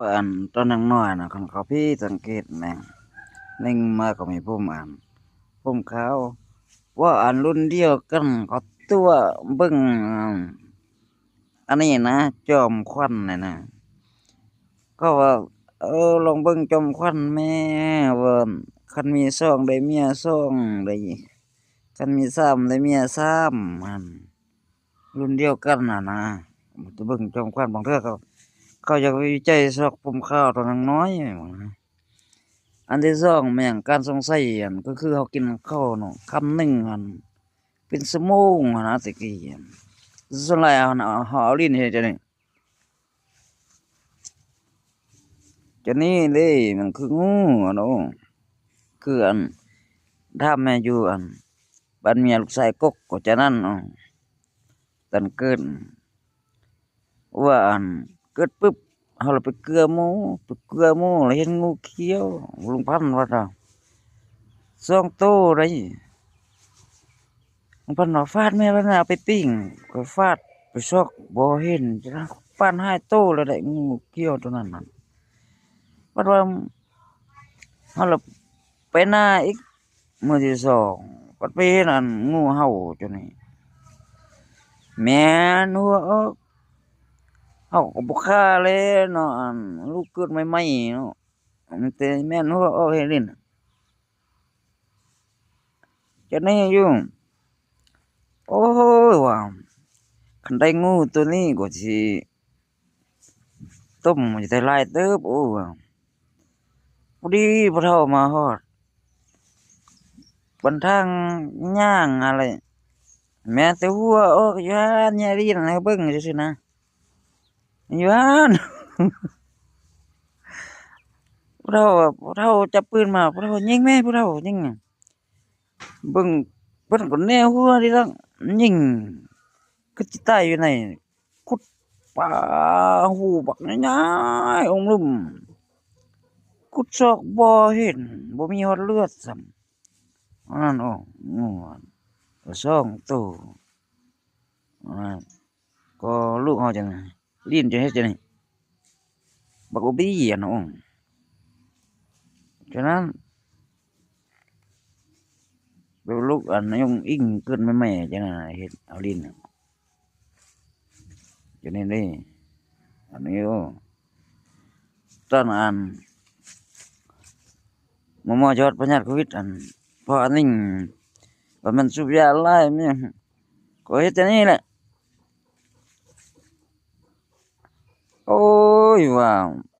ตอนยังน้อยนะคันเขาพี่สังเกตแม่งนิ่งมาก็มีพุ่มพุ่มขาวว่ารุ่นเดียวกันเขาตัวเบิ่งอันนี้นะจอมควันนี่นะก็ว่าลองเบิ่งจอมควันแม่ว่าคันมีซองได้เมียซองได้คันมีซ้ำได้เมียซ้ำรุ่นเดียวกันนะจะเบิ่งจอมควันบางเทื่อเขาอยากวิจัยซอกพุ่มขาวตอนยังน้อยอันที่สองแม่งการสงสัยก็คือเขากินข้าวเนาะคำหนึ่งเป็นชั่วโมงนะตะกี้ส่วนหลายเขาเอาลิ้นเฮ็ดจังนี่จังนี้เด้มันคืองูเนาะคือถ้าแม่อยู่บ้านเมียลูกชายกกก็จะนั่นตอนเกิดว่าเกิดปึ๊บเขาเลยไปเกลือหมูแล้วเห็นงูเขียวลุงพันธุ์ว่าเราสองโตได้ลุงพันธุ์ว่าฟาดแม่แล้วนะเอาไปปิ้งก็ฟาดไปซอกบ่เห็นจะนะฟาดให้โตแล้วได้งูเขียวตัวนั้นน่ะว่าเขาเลยไปหน้าอีกมื้อที่สองก็ไปเห็นงูเห่าจังนี้แม่นหัวออกเขาก็บ่ฆ่าเลยเนาะลูกเกิดใหม่ๆเนาะมันแต่แม่นหัวออกเฮ็ดลิ้นจังนี้อยู่โอ้ยว่าคันได้งูตัวนี้ก็สิต้มจะได้หลายเติบโอ้ว่าพอดีพ่อเฒ่ามาฮอดบนทางย่างอะไรแม้แต่หัวออกอยู่หั่นอย่าลิ้นให้เบิ่งซื่อๆนะอยู่หั่นผู้เฒ่าจับปืนมาผู้เฒ่ายิงแม่ผู้เฒ่ายิงเบิ่งเพิ่นก็แนวหัวนี่ล่ะยิงคือสิตายอยู่ในขุดป่าหูบักใหญ่ๆองลุ่มขุดซอกบ่เห็นบ่มีฮอดเลือดซ้ำอันนั้นงูสองตัวอันนั้นก็ลูกเฮาจังลิ้นจะเฮ็ดจังได๋บักอุบี้เนาะฉะนั้นลูกยงอิงเกินแม่ๆจังนั้นเฮ็ดเอาลิ้นจังนี้เด้อันนี้ตอนหมอจอดพญาติโควิดพอนิ่งว่ามันสูบยาหลายแม่ก็เฮ็ดจังนี้แหละโอ้ยว้าว